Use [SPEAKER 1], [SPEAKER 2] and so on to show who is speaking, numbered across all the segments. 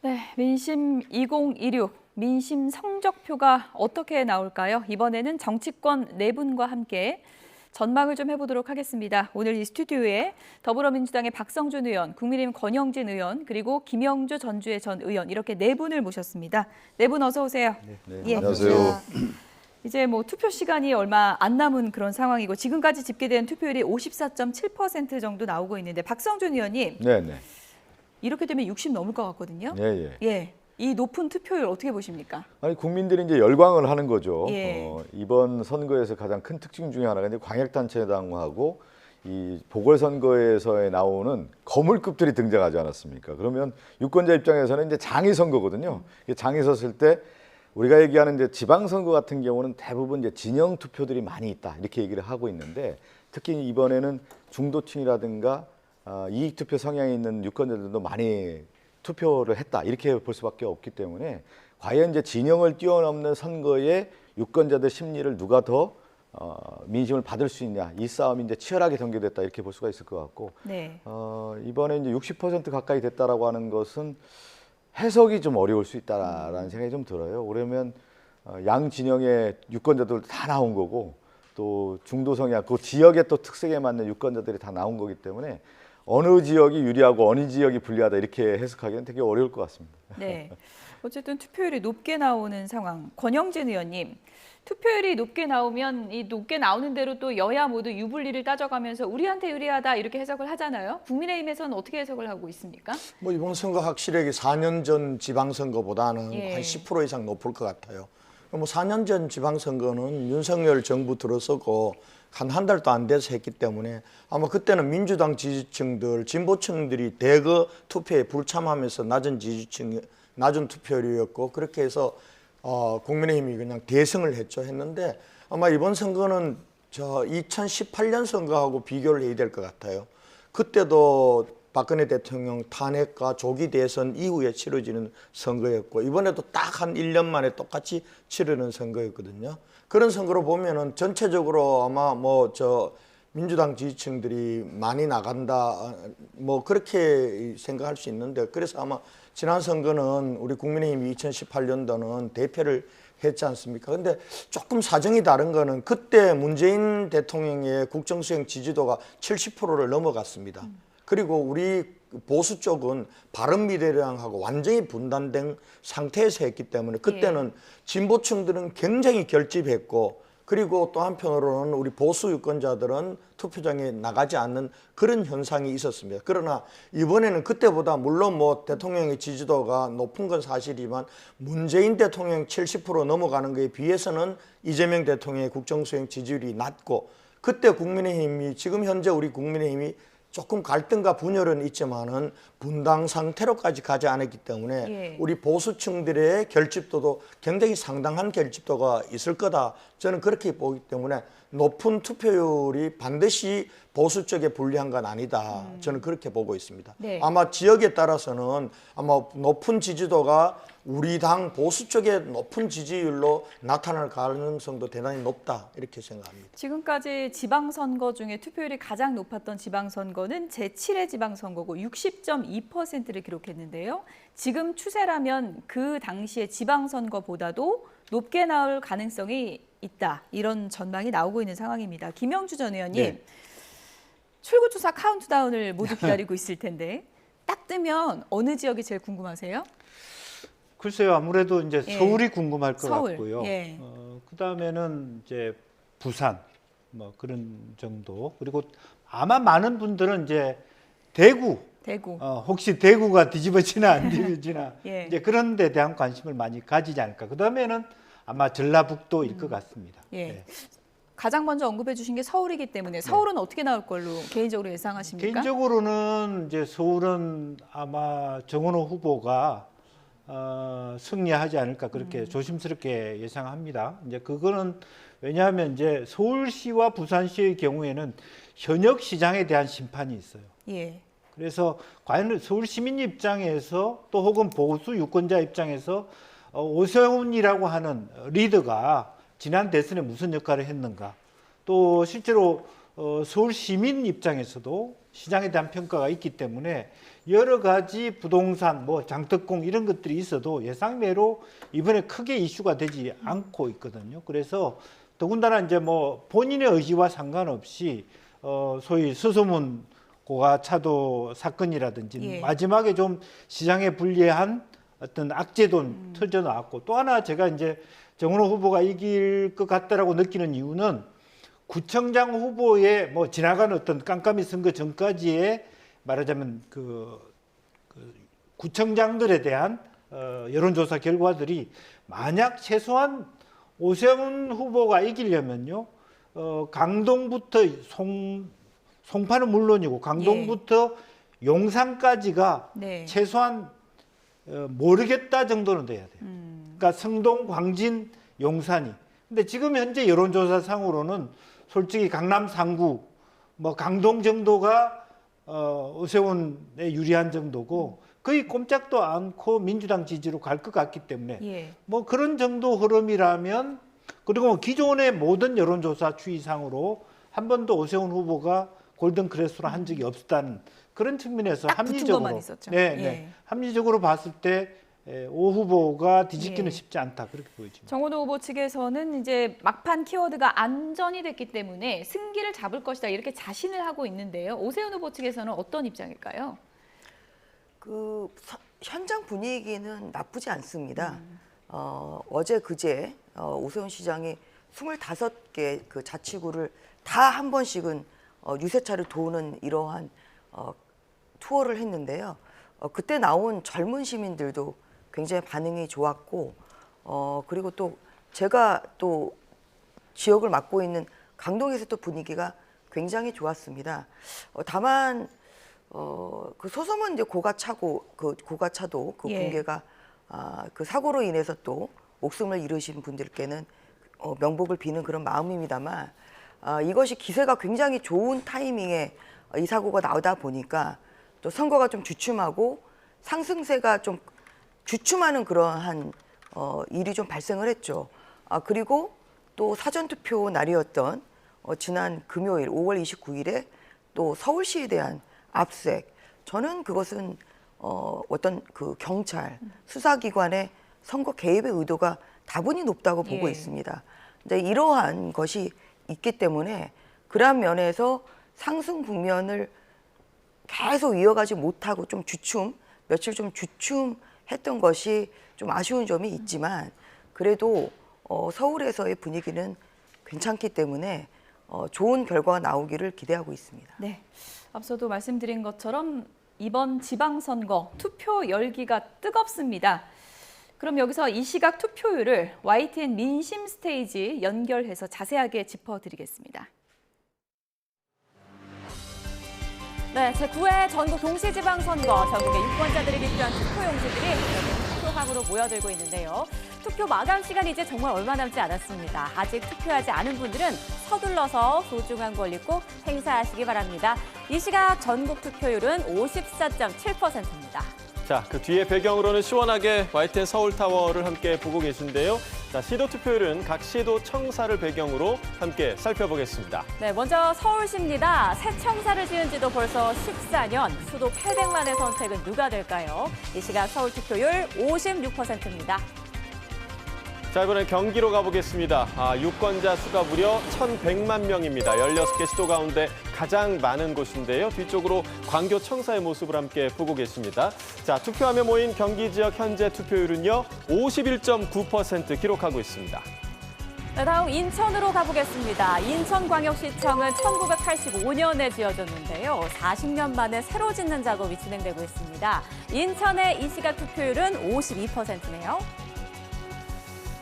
[SPEAKER 1] 네, 민심 2026, 민심 성적표가 어떻게 나올까요? 이번에는 정치권 네 분과 함께 전망을 좀 해보도록 하겠습니다. 오늘 이 스튜디오에 더불어민주당의 박성준 의원, 국민의힘 권영진 의원, 그리고 김영주 전주의 전 의원 이렇게 네 분을 모셨습니다. 네 분 어서 오세요.
[SPEAKER 2] 네,
[SPEAKER 1] 예,
[SPEAKER 2] 안녕하세요.
[SPEAKER 1] 이제 뭐 투표 시간이 얼마 안 남은 그런 상황이고 지금까지 집계된 투표율이 54.7% 정도 나오고 있는데 박성준 의원님
[SPEAKER 2] 네, 네.
[SPEAKER 1] 이렇게 되면 60 넘을 것 같거든요.
[SPEAKER 2] 예, 예.
[SPEAKER 1] 예, 이 높은 투표율 어떻게 보십니까?
[SPEAKER 2] 아니 국민들이 이제 열광을 하는 거죠.
[SPEAKER 1] 예.
[SPEAKER 2] 이번 선거에서 가장 큰 특징 중에 하나가 이제 광역단체당하고 이 보궐선거에서 나오는 거물급들이 등장하지 않았습니까? 그러면 유권자 입장에서는 이제 장이 선거거든요. 장이 섰을 때 우리가 얘기하는 이제 지방선거 같은 경우는 대부분 이제 진영 투표들이 많이 있다 이렇게 얘기를 하고 있는데 특히 이번에는 중도층이라든가 이익 투표 성향이 있는 유권자들도 많이 투표를 했다 이렇게 볼 수밖에 없기 때문에 과연 이제 진영을 뛰어넘는 선거에 유권자들 심리를 누가 더 민심을 받을 수 있냐 이 싸움이 이제 치열하게 전개됐다 이렇게 볼 수가 있을 것 같고
[SPEAKER 1] 네.
[SPEAKER 2] 이번에 이제 60% 가까이 됐다라고 하는 것은 해석이 좀 어려울 수 있다라는 생각이 좀 들어요. 그러면 양 진영의 유권자들 다 나온 거고 또 중도 성향 그 지역의 또 특색에 맞는 유권자들이 다 나온 거기 때문에 어느 지역이 유리하고 어느 지역이 불리하다 이렇게 해석하기는 되게 어려울 것 같습니다.
[SPEAKER 1] 네. 어쨌든 투표율이 높게 나오는 상황. 권영진 의원님, 투표율이 높게 나오면 이 높게 나오는 대로 또 여야 모두 유불리를 따져가면서 우리한테 유리하다 이렇게 해석을 하잖아요. 국민의힘에서는 어떻게 해석을 하고 있습니까?
[SPEAKER 3] 뭐 이번 선거 확실하게 4년 전 지방선거보다는
[SPEAKER 1] 예.
[SPEAKER 3] 한 10% 이상 높을 것 같아요. 뭐 4년 전 지방선거는 윤석열 정부 들어서고 한 달도 안 돼서 했기 때문에 아마 그때는 민주당 지지층들, 진보층들이 대거 투표에 불참하면서 낮은 투표율이었고 그렇게 해서 국민의힘이 그냥 대승을 했는데 아마 이번 선거는 저 2018년 선거하고 비교를 해야 될 것 같아요. 그때도 박근혜 대통령 탄핵과 조기 대선 이후에 치러지는 선거였고 이번에도 딱 한 1년 만에 똑같이 치르는 선거였거든요. 그런 선거로 보면은 전체적으로 아마 민주당 지지층들이 많이 나간다 뭐 그렇게 생각할 수 있는데 그래서 아마 지난 선거는 우리 국민의힘이 2018년도는 대패를 했지 않습니까? 근데 조금 사정이 다른 거는 그때 문재인 대통령의 국정수행 지지도가 70%를 넘어갔습니다. 그리고 우리 보수 쪽은 바른미래당하고 완전히 분단된 상태에서 했기 때문에 그때는 진보층들은 굉장히 결집했고 그리고 또 한편으로는 우리 보수 유권자들은 투표장에 나가지 않는 그런 현상이 있었습니다. 그러나 이번에는 그때보다 물론 뭐 대통령의 지지도가 높은 건 사실이지만 문재인 대통령 70% 넘어가는 것에 비해서는 이재명 대통령의 국정수행 지지율이 낮고 그때 국민의힘이 지금 현재 우리 국민의힘이 조금 갈등과 분열은 있지만은 분당 상태로까지 가지 않았기 때문에 우리 보수층들의 결집도도 굉장히 상당한 결집도가 있을 거다. 저는 그렇게 보기 때문에 높은 투표율이 반드시 보수 쪽에 불리한 건 아니다. 저는 그렇게 보고 있습니다.
[SPEAKER 1] 네.
[SPEAKER 3] 아마 지역에 따라서는 아마 높은 지지도가 우리 당 보수 쪽에 높은 지지율로 나타날 가능성도 대단히 높다 이렇게 생각합니다.
[SPEAKER 1] 지금까지 지방선거 중에 투표율이 가장 높았던 지방선거는 제7회 지방선거고 60.2%를 기록했는데요. 지금 추세라면 그 당시의 지방선거보다도 높게 나올 가능성이 있다. 이런 전망이 나오고 있는 상황입니다. 김영주 전 의원님,
[SPEAKER 2] 네.
[SPEAKER 1] 출구조사 카운트다운을 모두 기다리고 있을 텐데 딱 뜨면 어느 지역이 제일 궁금하세요?
[SPEAKER 4] 글쎄요, 아무래도 이제 서울이 궁금할 것
[SPEAKER 1] 서울.
[SPEAKER 4] 같고요. 그다음에는 이제 부산 뭐 그런 정도. 그리고 아마 많은 분들은 이제 대구. 혹시 대구가 뒤집어지나 안 뒤집어지나 이제 그런 데 대한 관심을 많이 가지지 않을까. 그다음에는 아마 전라북도일 것 같습니다.
[SPEAKER 1] 가장 먼저 언급해 주신 게 서울이기 때문에 서울은 어떻게 나올 걸로 개인적으로 예상하십니까?
[SPEAKER 4] 개인적으로는 이제 서울은 아마 정원호 후보가 승리하지 않을까 그렇게 조심스럽게 예상합니다. 이제 그거는 왜냐하면 이제 서울시와 부산시의 경우에는 현역 시장에 대한 심판이 있어요. 그래서 과연 서울 시민 입장에서 또 혹은 보수 유권자 입장에서 오세훈이라고 하는 리더가 지난 대선에 무슨 역할을 했는가, 또 실제로 서울 시민 입장에서도 시장에 대한 평가가 있기 때문에 여러 가지 부동산, 뭐 장특공 이런 것들이 있어도 예상외로 이번에 크게 이슈가 되지 않고 있거든요. 그래서 더군다나 이제 뭐 본인의 의지와 상관없이 소위 수소문 고가차도 사건이라든지
[SPEAKER 1] 예.
[SPEAKER 4] 마지막에 좀 시장에 불리한 어떤 악재도 터져 나왔고, 또 하나 제가 이제 정은호 후보가 이길 것 같다라고 느끼는 이유는 구청장 후보의 뭐 지나간 어떤 깜깜이 선거 전까지의 말하자면 그 구청장들에 대한 여론조사 결과들이 만약 최소한 오세훈 후보가 이기려면요, 강동부터 송파는 물론이고 강동부터 용산까지가
[SPEAKER 1] 네.
[SPEAKER 4] 최소한 모르겠다 정도는 돼야 돼요. 그러니까 성동, 광진, 용산이. 근데 지금 현재 여론조사상으로는 솔직히 강남 3구, 뭐 강동 정도가 오세훈에 유리한 정도고 거의 꼼짝도 않고 민주당 지지로 갈 것 같기 때문에
[SPEAKER 1] 예.
[SPEAKER 4] 뭐 그런 정도 흐름이라면, 그리고 기존의 모든 여론조사 추이상으로 한 번도 오세훈 후보가 골든 크레스로 한 적이 없었다는 그런 측면에서
[SPEAKER 1] 딱 붙은
[SPEAKER 4] 합리적으로,
[SPEAKER 1] 것만 있었죠.
[SPEAKER 4] 네,
[SPEAKER 1] 예.
[SPEAKER 4] 네, 합리적으로 봤을 때 오 후보가 뒤집기는
[SPEAKER 1] 예.
[SPEAKER 4] 쉽지 않다 그렇게 보여집니다.
[SPEAKER 1] 정원호 후보 측에서는 이제 막판 키워드가 안전이 됐기 때문에 승기를 잡을 것이다 이렇게 자신을 하고 있는데요. 오세훈 후보 측에서는 어떤 입장일까요?
[SPEAKER 5] 현장 분위기는 나쁘지 않습니다. 어제 그제 오세훈 시장이 25개 그 자치구를 다 한 번씩은 유세차를 도는 이러한 투어를 했는데요. 그때 나온 젊은 시민들도 굉장히 반응이 좋았고, 그리고 또 제가 또 지역을 맡고 있는 강동에서 또 분위기가 굉장히 좋았습니다. 다만 그 소소문 이제 고가차도 그
[SPEAKER 1] 예.
[SPEAKER 5] 붕괴가 그 사고로 인해서 또 목숨을 잃으신 분들께는 명복을 비는 그런 마음입니다만, 이것이 기세가 굉장히 좋은 타이밍에 이 사고가 나오다 보니까 또 선거가 좀 주춤하고 상승세가 좀 주춤하는 그러한 일이 좀 발생을 했죠. 그리고 또 사전투표 날이었던 지난 금요일 5월 29일에 또 서울시에 대한 압수수색, 저는 그것은 어떤 그 경찰 수사기관의 선거 개입의 의도가 다분히 높다고 보고
[SPEAKER 1] 예.
[SPEAKER 5] 있습니다. 근데 이러한 것이 있기 때문에 그러한 면에서 상승 국면을 계속 이어가지 못하고 좀 며칠 좀 주춤했던 것이 좀 아쉬운 점이 있지만, 그래도 서울에서의 분위기는 괜찮기 때문에 좋은 결과가 나오기를 기대하고 있습니다.
[SPEAKER 1] 네, 앞서도 말씀드린 것처럼 이번 지방선거 투표 열기가 뜨겁습니다. 그럼 여기서 이 시각 투표율을 YTN 민심 스테이지 연결해서 자세하게 짚어드리겠습니다. 네, 제9회 전국 동시지방선거, 전국의 유권자들에게 필요한 투표용지들이 여기 투표함으로 모여들고 있는데요. 투표 마감 시간이 이제 정말 얼마 남지 않았습니다. 아직 투표하지 않은 분들은 서둘러서 소중한 권리 꼭 행사하시기 바랍니다. 이 시각 전국 투표율은 54.7%입니다.
[SPEAKER 6] 자, 그 뒤에 배경으로는 시원하게 YTN 서울타워를 함께 보고 계신데요. 자, 시도 투표율은 각 시도 청사를 배경으로 함께 살펴보겠습니다.
[SPEAKER 1] 네, 먼저 서울시입니다. 새 청사를 지은 지도 벌써 14년, 수도 800만의 선택은 누가 될까요? 이 시각 서울 투표율 56%입니다.
[SPEAKER 6] 자, 이번엔 경기로 가보겠습니다. 유권자 수가 무려 1,100만 명입니다. 16개 시도 가운데 가장 많은 곳인데요. 뒤쪽으로 광교 청사의 모습을 함께 보고 계십니다. 자, 투표함에 모인 경기 지역 현재 투표율은요, 51.9% 기록하고 있습니다.
[SPEAKER 1] 네, 다음 인천으로 가보겠습니다. 인천광역시청은 1985년에 지어졌는데요. 40년 만에 새로 짓는 작업이 진행되고 있습니다. 인천의 이 시각 투표율은 52%네요.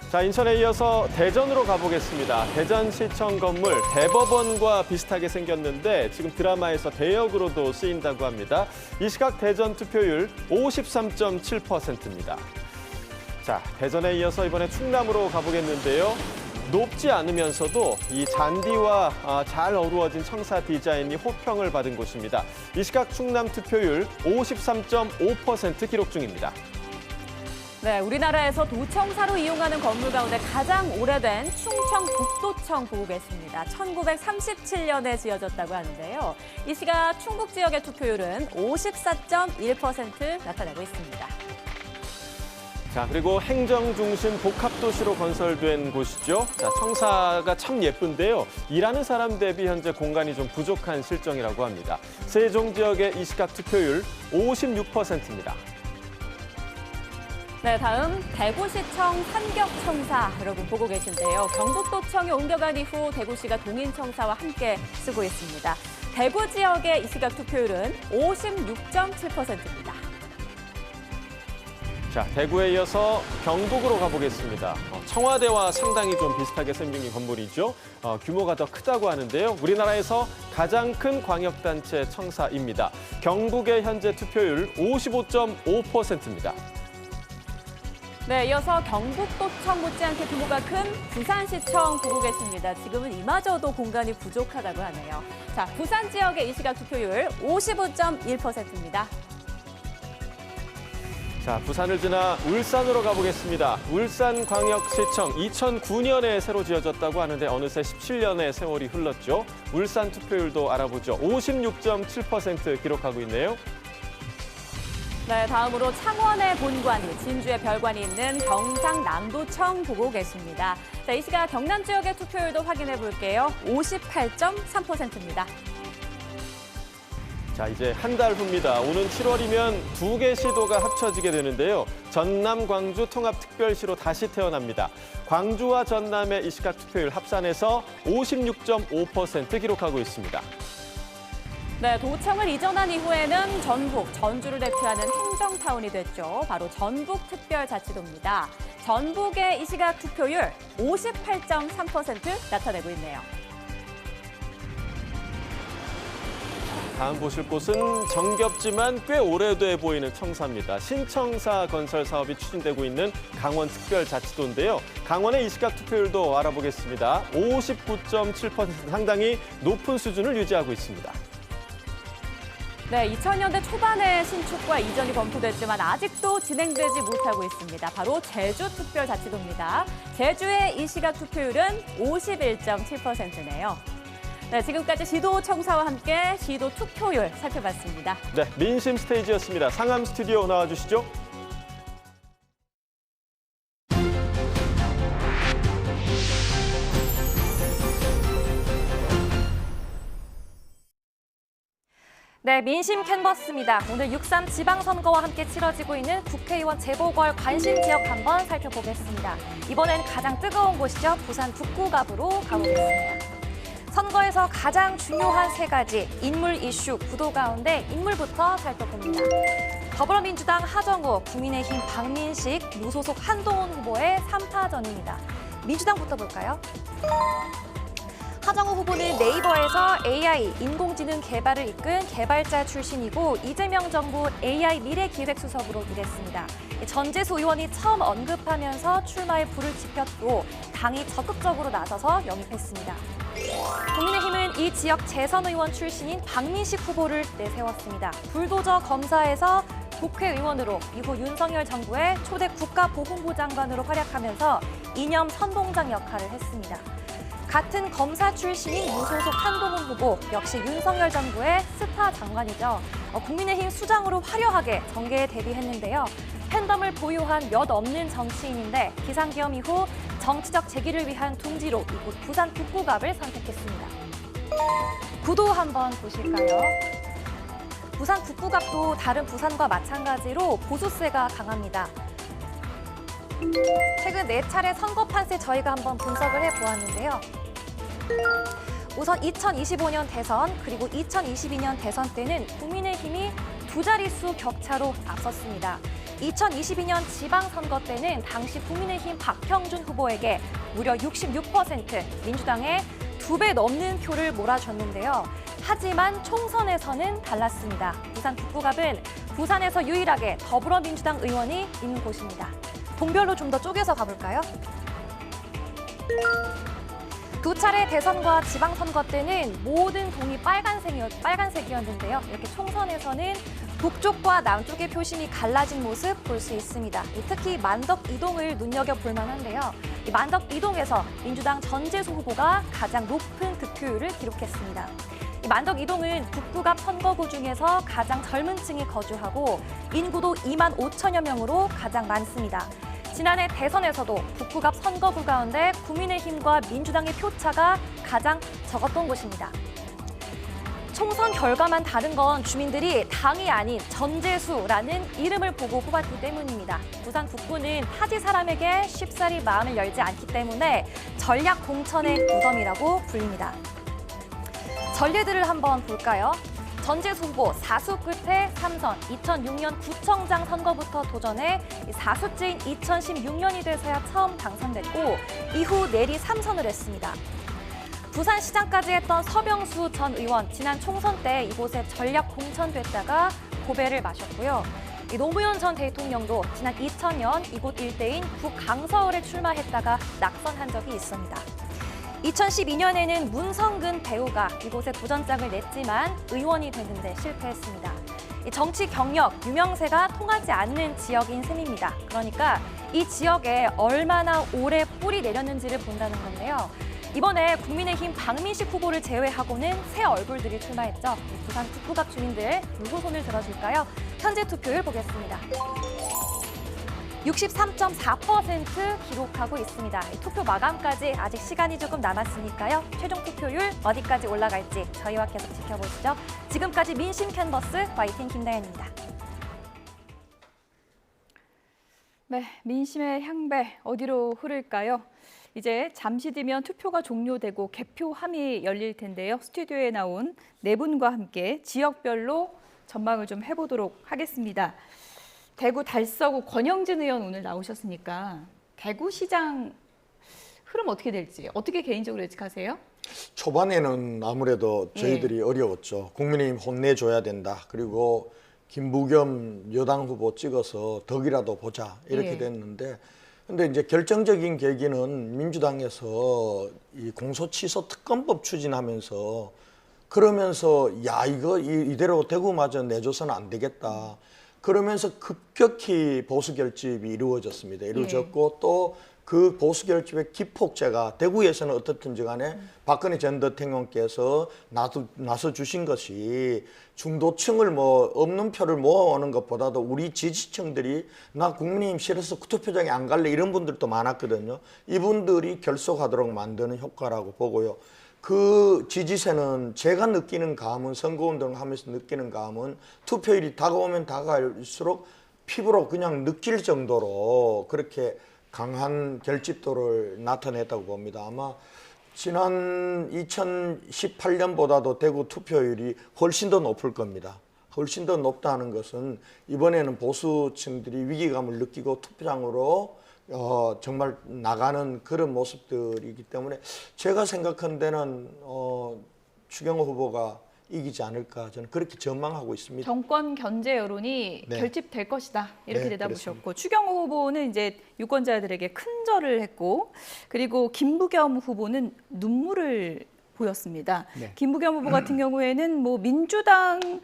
[SPEAKER 6] 자, 인천에 이어서 대전으로 가보겠습니다. 대전시청 건물 대법원과 비슷하게 생겼는데 지금 드라마에서 대역으로도 쓰인다고 합니다. 이 시각 대전 투표율 53.7%입니다. 자, 대전에 이어서 이번에 충남으로 가보겠는데요. 높지 않으면서도 이 잔디와 잘 어우러진 청사 디자인이 호평을 받은 곳입니다. 이 시각 충남 투표율 53.5% 기록 중입니다.
[SPEAKER 1] 네, 우리나라에서 도청사로 이용하는 건물 가운데 가장 오래된 충청 북도청 보고겠습니다. 1937년에 지어졌다고 하는데요. 이 시각 충북 지역의 투표율은 54.1% 나타내고 있습니다.
[SPEAKER 6] 자, 그리고 행정 중심 복합도시로 건설된 곳이죠. 자, 청사가 참 예쁜데요. 일하는 사람 대비 현재 공간이 좀 부족한 실정이라고 합니다. 세종 지역의 이 시각 투표율 56%입니다.
[SPEAKER 1] 네, 다음 대구시청 산격청사 여러분 보고 계신데요. 경북도청에 옮겨간 이후 대구시가 동인청사와 함께 쓰고 있습니다. 대구 지역의 이 시각 투표율은 56.7%입니다.
[SPEAKER 6] 자, 대구에 이어서 경북으로 가보겠습니다. 청와대와 상당히 좀 비슷하게 생긴 건물이죠. 규모가 더 크다고 하는데요. 우리나라에서 가장 큰 광역단체 청사입니다. 경북의 현재 투표율 55.5%입니다.
[SPEAKER 1] 네, 이어서 경북도청 못지않게 규모가 큰 부산시청 보고 계십니다. 지금은 이마저도 공간이 부족하다고 하네요. 자, 부산 지역의 이 시각 투표율 55.1%입니다.
[SPEAKER 6] 자, 부산을 지나 울산으로 가보겠습니다. 울산광역시청 2009년에 새로 지어졌다고 하는데 어느새 17년의 세월이 흘렀죠. 울산 투표율도 알아보죠. 56.7% 기록하고 있네요.
[SPEAKER 1] 네, 다음으로 창원의 본관이, 진주의 별관이 있는 경상남도청 보고 계십니다. 자, 이 시각 경남 지역의 투표율도 확인해 볼게요. 58.3%입니다.
[SPEAKER 6] 자, 이제 한 달 후입니다. 오는 7월이면 2개 시도가 합쳐지게 되는데요. 전남, 광주 통합특별시로 다시 태어납니다. 광주와 전남의 이 시각 투표율 합산해서 56.5% 기록하고 있습니다.
[SPEAKER 1] 네, 도청을 이전한 이후에는 전북, 전주를 대표하는 행정타운이 됐죠. 바로 전북특별자치도입니다. 전북의 이 시각 투표율 58.3% 나타내고 있네요.
[SPEAKER 6] 다음 보실 곳은 정겹지만 꽤 오래돼 보이는 청사입니다. 신청사 건설 사업이 추진되고 있는 강원특별자치도인데요. 강원의 이 시각 투표율도 알아보겠습니다. 59.7% 상당히 높은 수준을 유지하고 있습니다.
[SPEAKER 1] 네, 2000년대 초반에 신축과 이전이 검토됐지만 아직도 진행되지 못하고 있습니다. 바로 제주특별자치도입니다. 제주의 이 시각 투표율은 51.7%네요. 네, 지금까지 시도청사와 함께 시도 투표율 살펴봤습니다.
[SPEAKER 6] 네, 민심 스테이지였습니다. 상암 스튜디오 나와주시죠.
[SPEAKER 7] 네, 민심 캔버스입니다. 오늘 6.3 지방선거와 함께 치러지고 있는 국회의원 재보궐 관심 지역 한번 살펴보겠습니다. 이번엔 가장 뜨거운 곳이죠. 부산 북구갑으로 가보겠습니다. 선거에서 가장 중요한 세 가지 인물 이슈 구도 가운데 인물부터 살펴봅니다. 더불어민주당 하정우, 국민의힘 박민식, 무소속 한동훈 후보의 3파전입니다. 민주당부터 볼까요? 하정우 후보는 네이버에서 AI, 인공지능 개발을 이끈 개발자 출신이고 이재명 정부 AI 미래기획수석으로 일했습니다. 전재수 의원이 처음 언급하면서 출마에 불을 지폈고 당이 적극적으로 나서서 영입했습니다. 국민의힘은 이 지역 재선 의원 출신인 박민식 후보를 내세웠습니다. 불도저 검사에서 국회의원으로 이후 윤석열 정부의 초대 국가보훈부 장관으로 활약하면서 이념 선봉장 역할을 했습니다. 같은 검사 출신인 무소속 한동훈 후보 역시 윤석열 정부의 스타 장관이죠. 국민의힘 수장으로 화려하게 정계에 데뷔했는데요. 팬덤을 보유한 몇 없는 정치인인데 비상계엄 이후 정치적 재기를 위한 둥지로 이곳 부산 북구갑을 선택했습니다. 구도 한번 보실까요? 부산 북구갑도 다른 부산과 마찬가지로 보수세가 강합니다. 최근 4차례 선거 판세 저희가 한번 분석을 해보았는데요. 우선 2025년 대선 그리고 2022년 대선 때는 국민의힘이 두 자릿수 격차로 앞섰습니다. 2022년 지방선거 때는 당시 국민의힘 박형준 후보에게 무려 66%, 민주당의 2배 넘는 표를 몰아줬는데요. 하지만 총선에서는 달랐습니다. 부산 북구갑은 부산에서 유일하게 더불어민주당 의원이 있는 곳입니다. 동별로 좀 더 쪼개서 가볼까요? 두 차례 대선과 지방선거 때는 모든 동이 빨간색이었는데요. 이렇게 총선에서는 북쪽과 남쪽의 표심이 갈라진 모습 볼 수 있습니다. 특히 만덕 이동을 눈여겨볼 만한데요. 이 만덕 이동에서 민주당 전재수 후보가 가장 높은 득표율을 기록했습니다. 이 만덕 이동은 북부갑 선거구 중에서 가장 젊은 층이 거주하고 인구도 2만 5천여 명으로 가장 많습니다. 지난해 대선에서도 북부갑 선거구 가운데 국민의힘과 민주당의 표차가 가장 적었던 곳입니다. 총선 결과만 다른 건 주민들이 당이 아닌 전재수라는 이름을 보고 뽑았기 때문입니다. 부산 북부는 타지 사람에게 쉽사리 마음을 열지 않기 때문에 전략 공천의 무덤이라고 불립니다. 전례들을 한번 볼까요? 전재수 후보 4수 끝에 3선, 2006년 구청장 선거부터 도전해 4수째인 2016년이 돼서야 처음 당선됐고 이후 내리 3선을 했습니다. 부산시장까지 했던 서병수 전 의원, 지난 총선 때 이곳에 전략 공천됐다가 고배를 마셨고요. 노무현 전 대통령도 지난 2000년 이곳 일대인 북강서을에 출마했다가 낙선한 적이 있습니다. 2012년에는 문성근 배우가 이곳에 도전장을 냈지만 의원이 됐는데 실패했습니다. 정치 경력, 유명세가 통하지 않는 지역인 셈입니다. 그러니까 이 지역에 얼마나 오래 뿌리 내렸는지를 본다는 건데요. 이번에 국민의힘 박민식 후보를 제외하고는 새 얼굴들이 출마했죠. 부산 북부갑 주민들 누구 손을 들어줄까요? 현재 투표율 보겠습니다. 63.4% 기록하고 있습니다. 투표 마감까지 아직 시간이 조금 남았으니까요. 최종 투표율 어디까지 올라갈지 저희와 계속 지켜보시죠. 지금까지 민심 캔버스 YTN 김다현입니다.
[SPEAKER 1] 네, 민심의 향배 어디로 흐를까요? 이제 잠시 뒤면 투표가 종료되고 개표함이 열릴 텐데요. 스튜디오에 나온 네 분과 함께 지역별로 전망을 좀 해보도록 하겠습니다. 대구 달서구 권영진 의원 오늘 나오셨으니까 대구시장 흐름 어떻게 될지 어떻게 개인적으로 예측하세요?
[SPEAKER 3] 초반에는 아무래도 저희들이 어려웠죠. 국민의힘 혼내줘야 된다. 그리고 김부겸 여당 후보 찍어서 덕이라도 보자 이렇게 됐는데 근데 이제 결정적인 계기는 민주당에서 이 공소취소 특검법 추진하면서 그러면서 야 이거 이대로 대구마저 내줘서는 안 되겠다. 그러면서 급격히 보수 결집이 이루어졌습니다. 이루어졌고 또 그 보수 결집의 기폭제가 대구에서는 어떻든지 간에 박근혜 전 대통령께서 나서 주신 것이 중도층을 뭐 없는 표를 모아오는 것보다도 우리 지지층들이 나 국민의힘 싫어서 투표장에 안 갈래 이런 분들도 많았거든요. 이분들이 결속하도록 만드는 효과라고 보고요. 그 지지세는 제가 느끼는 감은 선거운동을 하면서 느끼는 감은 투표일이 다가오면 다가갈수록 피부로 그냥 느낄 정도로 그렇게 강한 결집도를 나타냈다고 봅니다. 아마 지난 2018년보다도 대구 투표율이 훨씬 더 높을 겁니다. 훨씬 더 높다는 것은 이번에는 보수층들이 위기감을 느끼고 투표장으로 정말 나가는 그런 모습들이기 때문에 제가 생각한 데는 추경호 후보가 이기지 않을까 저는 그렇게 전망하고 있습니다.
[SPEAKER 1] 정권 견제 여론이 결집될 것이다 이렇게 내다보셨고
[SPEAKER 3] 그렇습니다.
[SPEAKER 1] 추경호 후보는 이제 유권자들에게 큰 절을 했고 그리고 김부겸 후보는 눈물을 보였습니다. 김부겸 후보 같은 경우에는 뭐 민주당으로서는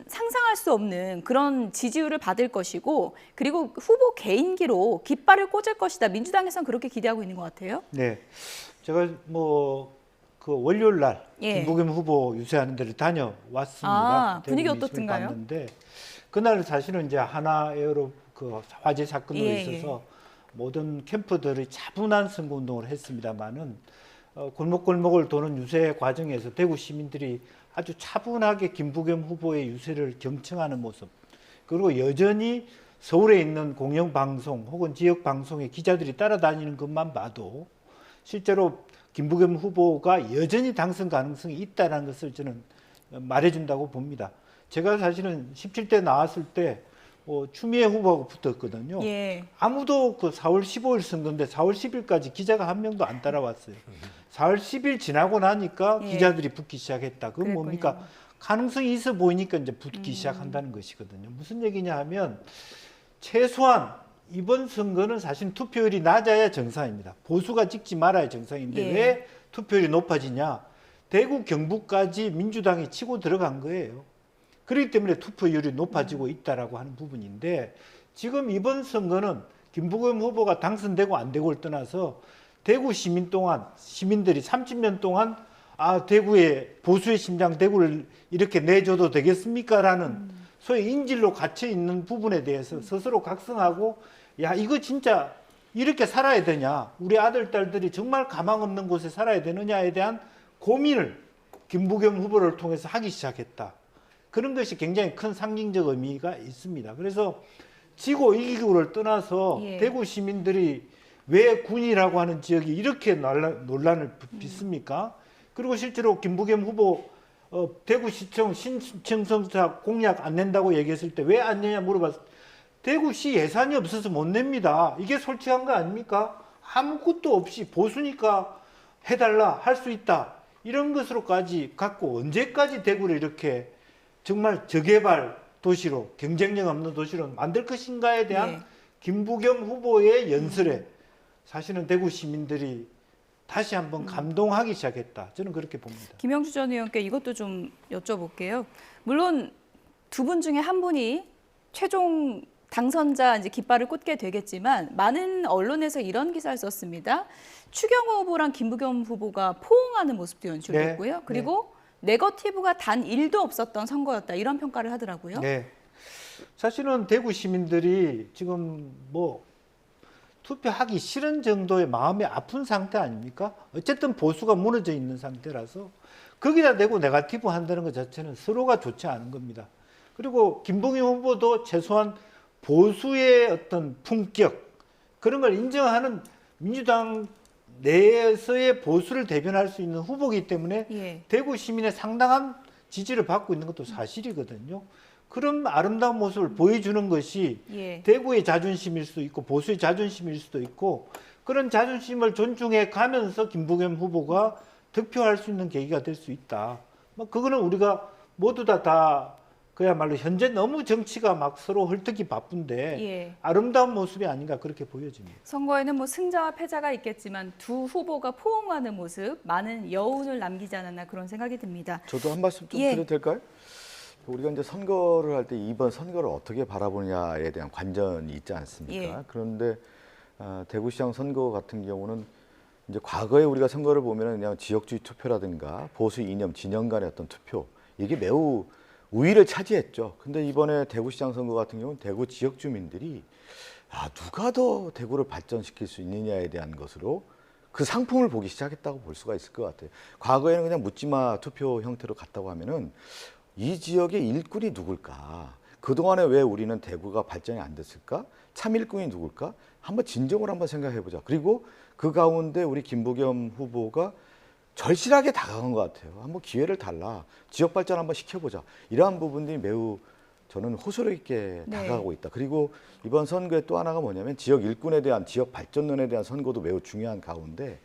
[SPEAKER 1] 상상할 수 없는 그런 지지율을 받을 것이고 그리고 후보 개인기로 깃발을 꽂을 것이다. 민주당에서는 그렇게 기대하고 있는 것 같아요.
[SPEAKER 4] 네, 제가 그 월요일 날 김부겸 후보 유세하는 데를 다녀왔습니다.
[SPEAKER 1] 분위기 어떻든가요?
[SPEAKER 4] 봤는데 그날 사실은 이제 하나에어로 그 화재 사건으로 있어서 모든 캠프들이 차분한 선거운동을 했습니다만은 골목골목을 도는 유세 과정에서 대구 시민들이 아주 차분하게 김부겸 후보의 유세를 경청하는 모습 그리고 여전히 서울에 있는 공영방송 혹은 지역방송의 기자들이 따라다니는 것만 봐도 실제로 김부겸 후보가 여전히 당선 가능성이 있다는 것을 저는 말해준다고 봅니다. 제가 사실은 17대 나왔을 때 추미애 후보하고 붙었거든요. 아무도 그 4월 15일 선거인데 4월 10일까지 기자가 한 명도 안 따라왔어요. 4월 10일 지나고 나니까 기자들이 붙기 시작했다. 그건 뭡니까? 가능성이 있어 보이니까 이제 붙기 시작한다는 것이거든요. 무슨 얘기냐 하면 최소한 이번 선거는 사실 투표율이 낮아야 정상입니다. 보수가 찍지 말아야 정상인데 왜 투표율이 높아지냐? 대구 경북까지 민주당이 치고 들어간 거예요. 그렇기 때문에 투표율이 높아지고 있다라고 하는 부분인데 지금 이번 선거는 김부겸 후보가 당선되고 안 되고를 떠나서 대구 시민들이 30년 동안 대구의 보수의 심장 대구를 이렇게 내줘도 되겠습니까? 라는 소위 인질로 갇혀 있는 부분에 대해서 스스로 각성하고 야, 이거 진짜 이렇게 살아야 되냐? 우리 아들, 딸들이 정말 가망 없는 곳에 살아야 되느냐에 대한 고민을 김부겸 후보를 통해서 하기 시작했다. 그런 것이 굉장히 큰 상징적 의미가 있습니다. 그래서 지고 이기고를 떠나서
[SPEAKER 1] 예.
[SPEAKER 4] 대구 시민들이 왜 군이라고 하는 지역이 이렇게 논란을 빚습니까? 그리고 실제로 김부겸 후보 대구시청 신청자 공약 안 낸다고 얘기했을 때 왜 안 내냐 물어봤을 때 대구시 예산이 없어서 못 냅니다. 이게 솔직한 거 아닙니까? 아무것도 없이 보수니까 해달라, 할 수 있다. 이런 것으로까지 갖고 언제까지 대구를 이렇게 정말 저개발 도시로, 경쟁력 없는 도시로 만들 것인가에 대한
[SPEAKER 1] 네.
[SPEAKER 4] 김부겸 후보의 연설에 사실은 대구 시민들이 다시 한번 감동하기 시작했다. 저는 그렇게 봅니다.
[SPEAKER 1] 김영주 전 의원께 이것도 좀 여쭤볼게요. 물론 두 분 중에 한 분이 최종 당선자 이제 깃발을 꽂게 되겠지만 많은 언론에서 이런 기사를 썼습니다. 추경호 후보랑 김부겸 후보가 포옹하는 모습도 연출됐고요.
[SPEAKER 4] 네.
[SPEAKER 1] 그리고 네거티브가 단 1도 없었던 선거였다. 이런 평가를 하더라고요.
[SPEAKER 4] 네. 사실은 대구 시민들이 지금 뭐 투표하기 싫은 정도의 마음이 아픈 상태 아닙니까? 어쨌든 보수가 무너져 있는 상태라서 거기다 대고 네거티브 한다는 것 자체는 서로가 좋지 않은 겁니다. 그리고 김부겸 후보도 최소한 보수의 어떤 품격 그런 걸 인정하는 민주당 내에서의 보수를 대변할 수 있는 후보이기 때문에
[SPEAKER 1] 예.
[SPEAKER 4] 대구 시민의 상당한 지지를 받고 있는 것도 사실이거든요. 그런 아름다운 모습을 보여주는 것이
[SPEAKER 1] 예.
[SPEAKER 4] 대구의 자존심일 수도 있고 보수의 자존심일 수도 있고 그런 자존심을 존중해 가면서 김부겸 후보가 득표할 수 있는 계기가 될 수 있다. 그거는 우리가 모두 다 그야말로 현재 너무 정치가 막 서로 헐떡이 바쁜데
[SPEAKER 1] 예.
[SPEAKER 4] 아름다운 모습이 아닌가 그렇게 보여집니다.
[SPEAKER 1] 선거에는 뭐 승자와 패자가 있겠지만 두 후보가 포옹하는 모습 많은 여운을 남기지 않았나 그런 생각이 듭니다.
[SPEAKER 2] 저도 한 말씀 좀
[SPEAKER 1] 예.
[SPEAKER 2] 드려도 될까요? 우리가 이제 선거를 할 때 이번 선거를 어떻게 바라보느냐에 대한 관전이 있지 않습니까?
[SPEAKER 1] 예.
[SPEAKER 2] 그런데 대구시장 선거 같은 경우는 이제 과거에 우리가 선거를 보면은 그냥 지역주의 투표라든가 보수 이념 진영 간의 어떤 투표 이게 매우 우위를 차지했죠. 근데 이번에 대구시장 선거 같은 경우는 대구 지역 주민들이 누가 더 대구를 발전시킬 수 있느냐에 대한 것으로 그 상품을 보기 시작했다고 볼 수가 있을 것 같아요. 과거에는 그냥 묻지마 투표 형태로 갔다고 하면은 이 지역의 일꾼이 누굴까? 그동안에 왜 우리는 대구가 발전이 안 됐을까? 참 일꾼이 누굴까? 한번 진정을 한번 생각해 보자. 그리고 그 가운데 우리 김부겸 후보가 절실하게 다가간 것 같아요. 한번 기회를 달라. 지역 발전 한번 시켜보자. 이러한 부분들이 매우 저는 호소력 있게
[SPEAKER 1] 네.
[SPEAKER 2] 다가가고 있다. 그리고 이번 선거에 또 하나가 뭐냐면 지역 일꾼에 대한 지역 발전론에 대한 선거도 매우 중요한 가운데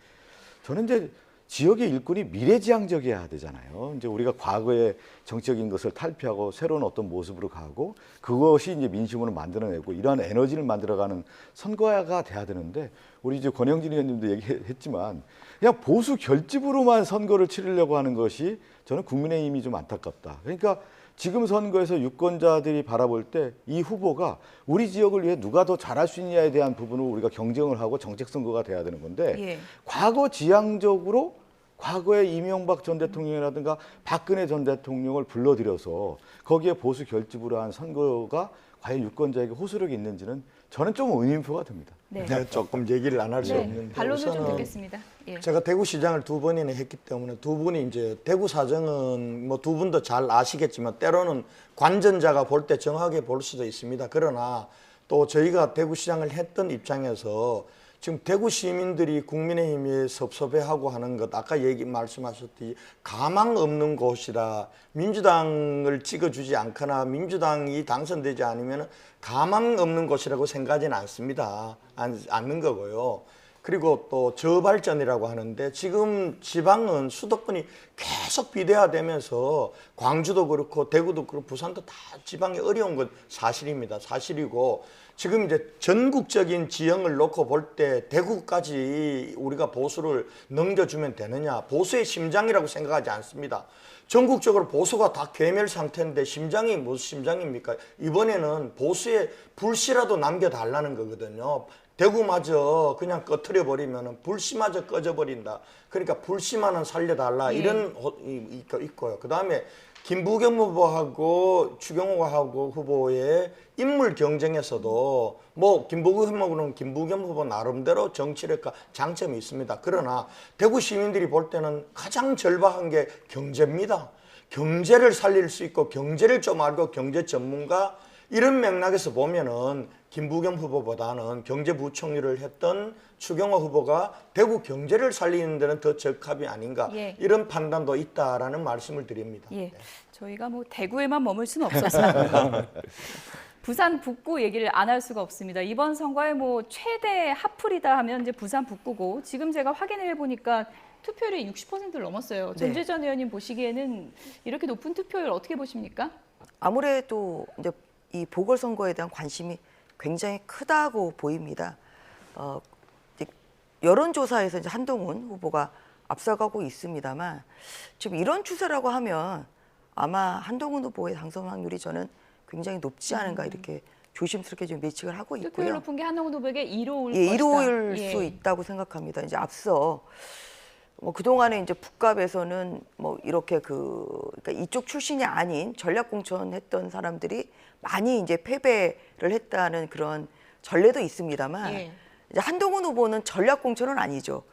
[SPEAKER 2] 저는 이제 지역의 일꾼이 미래지향적이어야 되잖아요. 이제 우리가 과거의 정치적인 것을 탈피하고 새로운 어떤 모습으로 가고 그것이 이제 민심으로 만들어내고 이러한 에너지를 만들어가는 선거가 돼야 되는데 우리 이제 권영진 의원님도 얘기했지만 그냥 보수 결집으로만 선거를 치르려고 하는 것이 저는 국민의힘이 좀 안타깝다. 그러니까 지금 선거에서 유권자들이 바라볼 때 이 후보가 우리 지역을 위해 누가 더 잘할 수 있냐에 대한 부분을 우리가 경쟁을 하고 정책 선거가 돼야 되는 건데
[SPEAKER 1] 예.
[SPEAKER 2] 과거 지향적으로 과거에 이명박 전 대통령이라든가 박근혜 전 대통령을 불러들여서 거기에 보수 결집으로 한 선거가 과연 유권자에게 호소력이 있는지는 저는 좀 의문표가 듭니다.
[SPEAKER 1] 네.
[SPEAKER 3] 네, 조금 얘기를 안 할 수
[SPEAKER 1] 네.
[SPEAKER 3] 없는데
[SPEAKER 1] 반론을 좀
[SPEAKER 3] 우선은
[SPEAKER 1] 듣겠습니다. 예.
[SPEAKER 3] 제가 대구시장을 2번이나 했기 때문에 두 분이 이제 대구 사정은 뭐 두 분도 잘 아시겠지만 때로는 관전자가 볼 때 정확하게 볼 수도 있습니다. 그러나 또 저희가 대구시장을 했던 입장에서 지금 대구 시민들이 국민의힘이 섭섭해하고 하는 것 아까 말씀하셨듯이 가망 없는 곳이라 민주당을 찍어주지 않거나 민주당이 당선되지 않으면 가망 없는 곳이라고 생각하지는 않습니다. 않는 거고요. 그리고 또 저발전이라고 하는데 지금 지방은 수도권이 계속 비대화되면서 광주도 그렇고 대구도 그렇고 부산도 다 지방이 어려운 건 사실입니다. 사실이고 지금 이제 전국적인 지형을 놓고 볼 때 대구까지 우리가 보수를 넘겨주면 되느냐, 보수의 심장이라고 생각하지 않습니다. 전국적으로 보수가 다 괴멸 상태인데 심장이 무슨 심장입니까? 이번에는 보수의 불씨라도 남겨달라는 거거든요. 대구마저 그냥 꺼트려 버리면 불씨마저 꺼져버린다. 그러니까 불씨만은 살려달라. 이런 있고요. 그 다음에 김부겸 후보하고 추경호 후보의 인물 경쟁에서도 뭐 김부겸 후보 나름대로 정치력과 장점이 있습니다. 그러나 대구 시민들이 볼 때는 가장 절박한 게 경제입니다. 경제를 살릴 수 있고 경제를 좀 알고 경제 전문가 이런 맥락에서 보면은 김부겸 후보보다는 경제부총리를 했던 추경호 후보가 대구 경제를 살리는 데는 더 적합이 아닌가
[SPEAKER 1] 예.
[SPEAKER 3] 이런 판단도 있다라는 말씀을 드립니다.
[SPEAKER 1] 예,
[SPEAKER 3] 네.
[SPEAKER 1] 저희가 뭐 대구에만 머물 수는 없어서 부산 북구 얘기를 안 할 수가 없습니다. 이번 선거에 뭐 최대 핫플이다 하면 이제 부산 북구고 지금 제가 확인을 해보니까 투표율이 60%를 넘었어요.
[SPEAKER 5] 네.
[SPEAKER 1] 전재전 의원님 보시기에는 이렇게 높은 투표율 어떻게 보십니까?
[SPEAKER 5] 아무래도 이제 이 보궐선거에 대한 관심이 굉장히 크다고 보입니다. 이제 여론조사에서 이제 한동훈 후보가 앞서가고 있습니다만 지금 이런 추세라고 하면 아마 한동훈 후보의 당선 확률이 저는 굉장히 높지 않은가 이렇게 조심스럽게 좀 예측을 하고 있고요.
[SPEAKER 1] 투표율 높은 게 한동훈 후보에게 1호일
[SPEAKER 5] 예,
[SPEAKER 1] 것이다.
[SPEAKER 5] 1호일
[SPEAKER 1] 예.
[SPEAKER 5] 수 있다고 생각합니다. 이제 앞서 뭐 그동안에 이제 북갑에서는 뭐 이렇게 그러니까 이쪽 출신이 아닌 전략 공천했던 사람들이 많이 이제 패배를 했다는 그런 전례도 있습니다만
[SPEAKER 1] 예.
[SPEAKER 5] 이제 한동훈 후보는 전략 공천은 아니죠.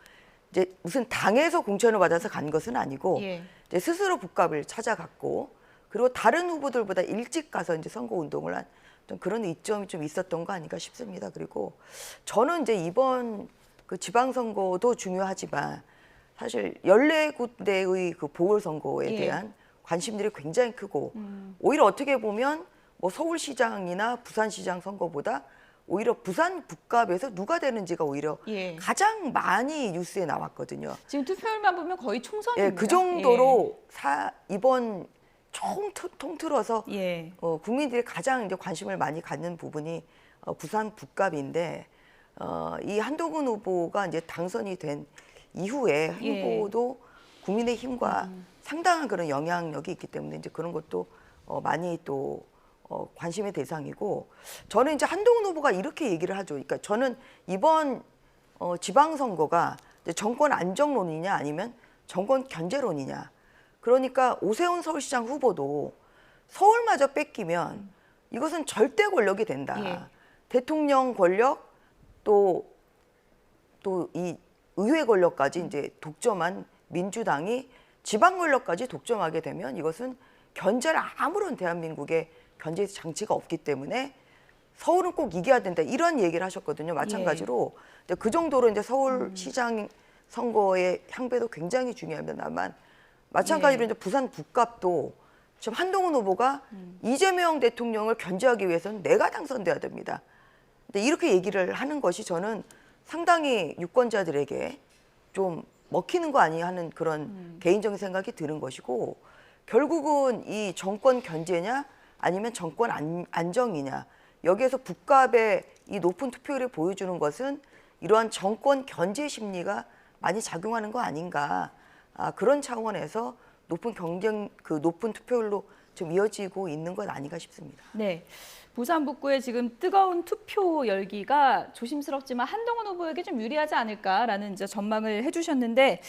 [SPEAKER 5] 이제 무슨 당에서 공천을 받아서 간 것은 아니고
[SPEAKER 1] 예.
[SPEAKER 5] 이제 스스로 북갑을 찾아갔고 그리고 다른 후보들보다 일찍 가서 이제 선거 운동을 한 그런 이점이 좀 있었던 거 아닌가 싶습니다. 그리고 저는 이제 이번 그 지방선거도 중요하지만 사실 14군데의 그 보궐선거에
[SPEAKER 1] 예.
[SPEAKER 5] 대한 관심들이 굉장히 크고 오히려 어떻게 보면 뭐 서울시장이나 부산시장 선거보다 오히려 부산 북갑에서 누가 되는지가 오히려
[SPEAKER 1] 예.
[SPEAKER 5] 가장 많이 뉴스에 나왔거든요.
[SPEAKER 1] 지금 투표율만 보면 거의 총선입니다.
[SPEAKER 5] 예, 그 정도로 이번 통틀어서
[SPEAKER 1] 예.
[SPEAKER 5] 국민들이 가장 이제 관심을 많이 갖는 부분이 부산 북갑인데 이 한동훈 후보가 이제 당선이 된 이후에
[SPEAKER 1] 예.
[SPEAKER 5] 후보도 국민의힘과 상당한 그런 영향력이 있기 때문에 이제 그런 것도 많이 또 관심의 대상이고 저는 이제 한동훈 후보가 이렇게 얘기를 하죠. 그러니까 저는 이번 지방선거가 이제 정권 안정론이냐 아니면 정권 견제론이냐. 그러니까 오세훈 서울시장 후보도 서울마저 뺏기면 이것은 절대 권력이 된다.
[SPEAKER 1] 예.
[SPEAKER 5] 대통령 권력 또 이 의회 권력까지 이제 독점한 민주당이 지방 권력까지 독점하게 되면 이것은 견제를 아무런 대한민국의 견제 장치가 없기 때문에 서울은 꼭 이겨야 된다 이런 얘기를 하셨거든요. 마찬가지로 근데 그 정도로 이제 서울시장 선거의 향배도 굉장히 중요합니다만 마찬가지로 이제 부산 북갑도 지금 한동훈 후보가 이재명 대통령을 견제하기 위해서는 내가 당선돼야 됩니다. 근데 이렇게 얘기를 하는 것이 저는 상당히 유권자들에게 좀 먹히는 거 아니냐 하는 그런 개인적인 생각이 드는 것이고 결국은 이 정권 견제냐 아니면 정권 안정이냐 여기에서 북갑의 이 높은 투표율을 보여주는 것은 이러한 정권 견제 심리가 많이 작용하는 거 아닌가 그런 차원에서 높은 투표율로 좀 이어지고 있는 것 아닌가 싶습니다.
[SPEAKER 1] 네. 부산 북구의 지금 뜨거운 투표 열기가 조심스럽지만 한동훈 후보에게 좀 유리하지 않을까라는 이제 전망을 해주셨는데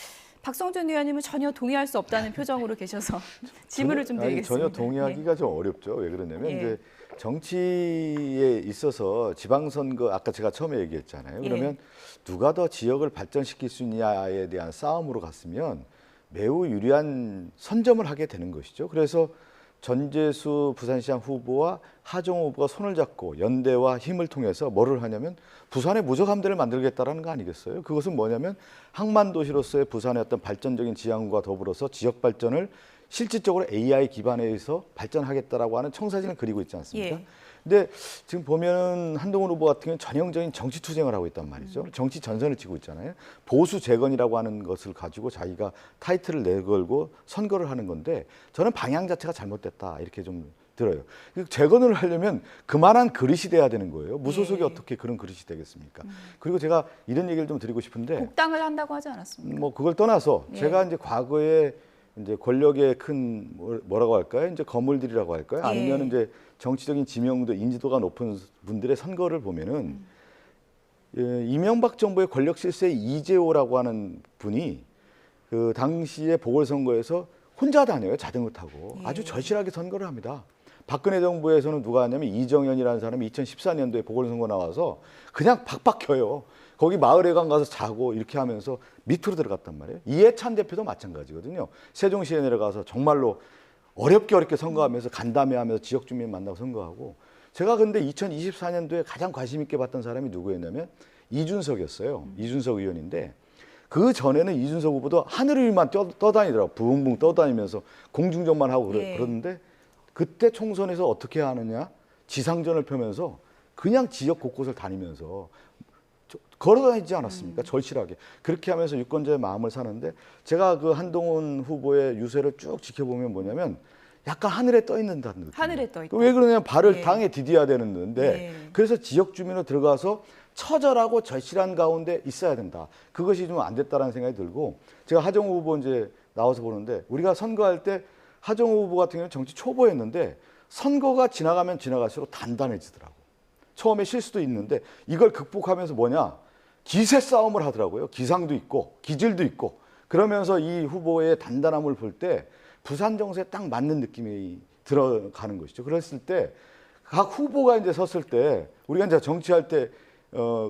[SPEAKER 1] 박성준 의원님은 전혀 동의할 수 없다는 표정으로 계셔서 질문을 좀 드리겠습니다.
[SPEAKER 2] 전혀 동의하기가 좀 어렵죠. 왜 그러냐면
[SPEAKER 1] 예.
[SPEAKER 2] 이제 정치에 있어서 지방선거 아까 제가 처음에 얘기했잖아요. 그러면 누가 더 지역을 발전시킬 수 있냐에 대한 싸움으로 갔으면 매우 유리한 선점을 하게 되는 것이죠. 그래서 전재수 부산시장 후보와 하정우 후보가 손을 잡고 연대와 힘을 통해서 뭐를 하냐면 부산의 무적함대를 만들겠다라는 거 아니겠어요? 그것은 뭐냐면 항만도시로서의 부산의 어떤 발전적인 지향과 더불어서 지역 발전을 실질적으로 AI 기반에서 발전하겠다라고 하는 청사진을 그리고 있지 않습니까?
[SPEAKER 1] 예.
[SPEAKER 2] 근데 지금 보면 한동훈 후보 같은 경우는 전형적인 정치 투쟁을 하고 있단 말이죠. 정치 전선을 치고 있잖아요. 보수 재건이라고 하는 것을 가지고 자기가 타이틀을 내걸고 선거를 하는 건데 저는 방향 자체가 잘못됐다 이렇게 좀 들어요. 재건을 하려면 그만한 그릇이 돼야 되는 거예요. 무소속이
[SPEAKER 1] 예.
[SPEAKER 2] 어떻게 그런 그릇이 되겠습니까? 그리고 제가 이런 얘기를 좀 드리고 싶은데
[SPEAKER 1] 복당을 한다고 하지 않았습니까?
[SPEAKER 2] 뭐 그걸 떠나서
[SPEAKER 1] 예.
[SPEAKER 2] 제가 이제 과거에 이제 권력의 큰 뭐라고 할까요? 이제 거물들이라고 할까요?
[SPEAKER 1] 예.
[SPEAKER 2] 아니면 이제 정치적인 지명도 인지도가 높은 분들의 선거를 보면은 예, 이명박 정부의 권력 실세의 이재호라고 하는 분이 그 당시에 보궐선거에서 혼자 다녀요. 자전거 타고.
[SPEAKER 1] 예.
[SPEAKER 2] 아주 절실하게 선거를 합니다. 박근혜 정부에서는 누가 하냐면 이정현이라는 사람이 2014년도에 보궐선거 나와서 그냥 박박 켜요. 거기 마을회관 가서 자고 이렇게 하면서 밑으로 들어갔단 말이에요. 이해찬 대표도 마찬가지거든요. 세종시에 내려가서 정말로 어렵게 선거하면서 간담회하면서 지역 주민 만나고 선거하고 제가 근데 2024년도에 가장 관심 있게 봤던 사람이 누구였냐면 이준석이었어요. 이준석 의원인데 그 전에는 이준석 후보도 하늘 위만 떠다니더라고요. 붕붕 떠다니면서 공중전만 하고
[SPEAKER 1] 예.
[SPEAKER 2] 그러는데 그때 총선에서 어떻게 하느냐? 지상전을 펴면서 그냥 지역 곳곳을 다니면서 걸어다니지 않았습니까? 절실하게. 그렇게 하면서 유권자의 마음을 사는데 제가 그 한동훈 후보의 유세를 쭉 지켜보면 뭐냐면 약간 하늘에 떠 있는 듯한 느낌.
[SPEAKER 1] 하늘에 떠 있다.
[SPEAKER 2] 왜 그러냐면 발을
[SPEAKER 1] 예.
[SPEAKER 2] 땅에 디뎌야 되는데
[SPEAKER 1] 예.
[SPEAKER 2] 그래서 지역 주민으로 들어가서 처절하고 절실한 가운데 있어야 된다. 그것이 좀 안 됐다라는 생각이 들고 제가 하정우 후보 이제 나와서 보는데 우리가 선거할 때 하정우 후보 같은 경우는 정치 초보였는데 선거가 지나가면 지나갈수록 단단해지더라고. 처음에 실수도 있는데 이걸 극복하면서 뭐냐? 기세 싸움을 하더라고요. 기상도 있고 기질도 있고 그러면서 이 후보의 단단함을 볼 때 부산 정세에 딱 맞는 느낌이 들어가는 것이죠. 그랬을 때 각 후보가 이제 섰을 때 우리가 이제 정치할 때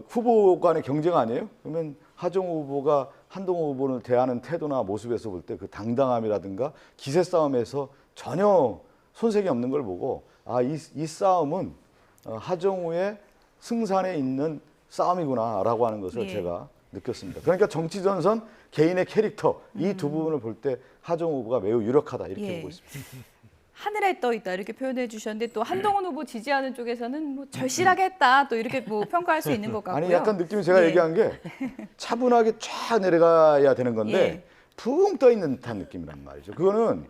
[SPEAKER 2] 후보 간의 경쟁 아니에요? 그러면 하정우 후보가 한동훈 후보를 대하는 태도나 모습에서 볼 때 그 당당함이라든가 기세 싸움에서 전혀 손색이 없는 걸 보고 이 싸움은 하정우의 승산에 있는 싸움이구나라고 하는 것을
[SPEAKER 1] 예.
[SPEAKER 2] 제가 느꼈습니다. 그러니까 정치 전선, 개인의 캐릭터 이 두 부분을 볼 때 하정우 후보가 매우 유력하다 이렇게
[SPEAKER 1] 예.
[SPEAKER 2] 보고 있습니다.
[SPEAKER 1] 하늘에 떠 있다 이렇게 표현해 주셨는데 또 한동훈 후보 지지하는 쪽에서는 뭐 절실하게 했다 또 이렇게 뭐 평가할 수 있는 것 같고요.
[SPEAKER 2] 아니 약간 느낌이 제가
[SPEAKER 1] 예.
[SPEAKER 2] 얘기한 게 차분하게 쫙 내려가야 되는 건데
[SPEAKER 1] 예.
[SPEAKER 2] 붕 떠 있는 듯한 느낌이란 말이죠. 그거는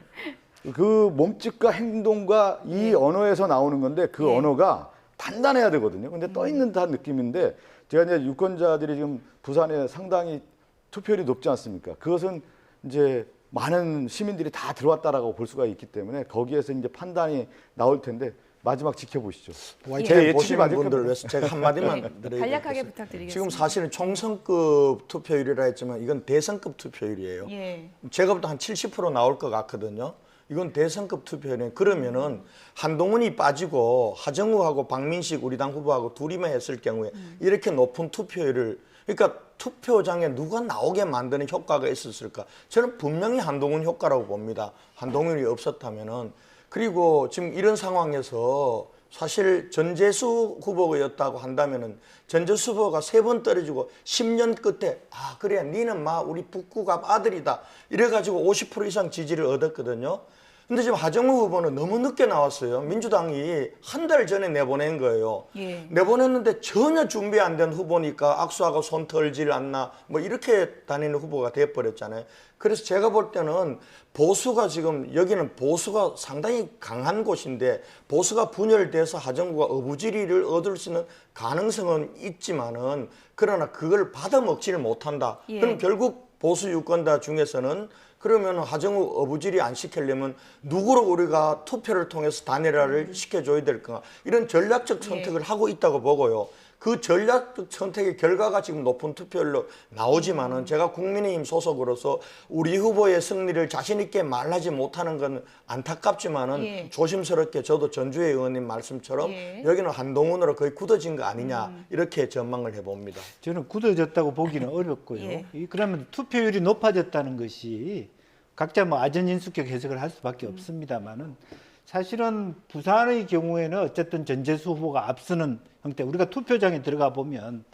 [SPEAKER 2] 그 몸짓과 행동과 이 언어에서 나오는 건데 그
[SPEAKER 1] 예.
[SPEAKER 2] 언어가 단단해야 되거든요. 근데 떠 있는 듯한 느낌인데 제가 이제 유권자들이 지금 부산에 상당히 투표율이 높지 않습니까? 그것은 이제 많은 시민들이 다 들어왔다라고 볼 수가 있기 때문에 거기에서 이제 판단이 나올 텐데 마지막 지켜보시죠. 제
[SPEAKER 3] YTN
[SPEAKER 2] 예측이
[SPEAKER 3] 보시는
[SPEAKER 2] 맞을
[SPEAKER 3] 분들
[SPEAKER 2] 겁니다.
[SPEAKER 3] 위해서 제가 한마디만 드려야
[SPEAKER 1] 간략하게
[SPEAKER 3] 되겠어요.
[SPEAKER 1] 부탁드리겠습니다.
[SPEAKER 3] 지금 사실은 총선급 투표율이라 했지만 이건 대선급 투표율이에요.
[SPEAKER 1] 예.
[SPEAKER 3] 제가 볼 때 한 70% 나올 것 같거든요. 이건 대선급 투표율이에요. 그러면은 한동훈이 빠지고 하정우하고 박민식 우리 당 후보하고 둘이만 했을 경우에 이렇게 높은 투표율을 그러니까 투표장에 누가 나오게 만드는 효과가 있었을까? 저는 분명히 한동훈 효과라고 봅니다. 한동훈이 없었다면은 그리고 지금 이런 상황에서 사실 전재수 후보였다고 한다면은 전재수 후보가 3번 떨어지고 10년 끝에 그래 니는 우리 북구갑 아들이다 이래가지고 50% 이상 지지를 얻었거든요. 근데 지금 하정우 후보는 너무 늦게 나왔어요. 민주당이 한 달 전에 내보낸 거예요.
[SPEAKER 1] 예.
[SPEAKER 3] 내보냈는데 전혀 준비 안 된 후보니까 악수하고 손 털질 않나 뭐 이렇게 다니는 후보가 돼버렸잖아요. 그래서 제가 볼 때는 보수가 지금 여기는 보수가 상당히 강한 곳인데 보수가 분열돼서 하정우가 어부지리를 얻을 수 있는 가능성은 있지만은 그러나 그걸 받아먹지를 못한다.
[SPEAKER 1] 예.
[SPEAKER 3] 그럼 결국 보수 유권자 중에서는 그러면 하정우 어부지리 안 시키려면 누구로 우리가 투표를 통해서 단일화를 시켜줘야 될까? 이런 전략적 선택을 하고 있다고 보고요. 그 전략적 선택의 결과가 지금 높은 투표율로 나오지만은 제가 국민의힘 소속으로서 우리 후보의 승리를 자신 있게 말하지 못하는 건 안타깝지만은
[SPEAKER 1] 예.
[SPEAKER 3] 조심스럽게 저도 전주혜 의원님 말씀처럼
[SPEAKER 1] 예.
[SPEAKER 3] 여기는 한동훈으로 거의 굳어진 거 아니냐 이렇게 전망을 해봅니다.
[SPEAKER 4] 저는 굳어졌다고 보기는 어렵고요.
[SPEAKER 1] 예.
[SPEAKER 4] 그러면 투표율이 높아졌다는 것이 각자 뭐 아전인수격 해석을 할 수밖에 없습니다만은 사실은 부산의 경우에는 어쨌든 전재수 후보가 앞서는 형태. 우리가 투표장에 들어가 보면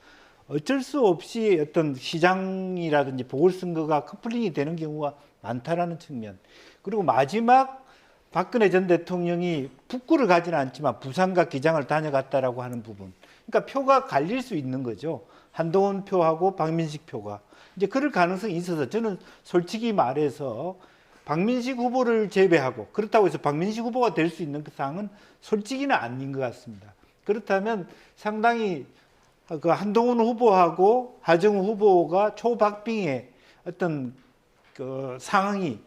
[SPEAKER 4] 어쩔 수 없이 어떤 시장이라든지 보궐선거가 커플링이 되는 경우가 많다라는 측면. 그리고 마지막 박근혜 전 대통령이 북구를 가지는 않지만 부산과 기장을 다녀갔다라고 하는 부분. 그러니까 표가 갈릴 수 있는 거죠. 한동훈 표하고 박민식 표가. 이제 그럴 가능성이 있어서 저는 솔직히 말해서 박민식 후보를 제외하고 그렇다고 해서 박민식 후보가 될 수 있는 그 상황은 솔직히는 아닌 것 같습니다. 그렇다면 상당히 그 한동훈 후보하고 하정우 후보가 초박빙의 어떤 그 상황이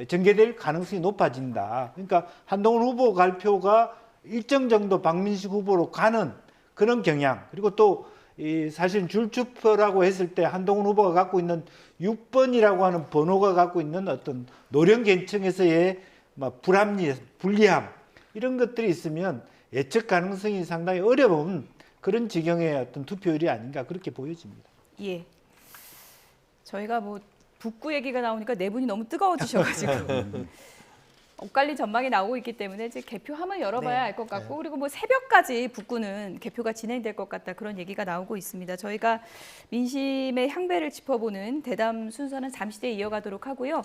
[SPEAKER 4] 전개될 가능성이 높아진다. 그러니까 한동훈 후보 갈표가 일정 정도 박민식 후보로 가는 그런 경향. 그리고 또 이 사실 줄투표라고 했을 때 한동훈 후보가 갖고 있는 6번이라고 하는 번호가 갖고 있는 어떤 노령계층에서의 불합리, 불리함 이런 것들이 있으면 예측 가능성이 상당히 어려운 그런 지경의 어떤 투표율이 아닌가 그렇게 보여집니다.
[SPEAKER 1] 예. 저희가 뭐 북구 얘기가 나오니까 네 분이 너무 뜨거워지셔가지고 엇갈린 전망이 나오고 있기 때문에 이제 개표함을 열어봐야 알 것 같고 그리고 뭐 새벽까지 북구는 개표가 진행될 것 같다 그런 얘기가 나오고 있습니다. 저희가 민심의 향배를 짚어보는 대담 순서는 잠시 뒤에 이어가도록 하고요.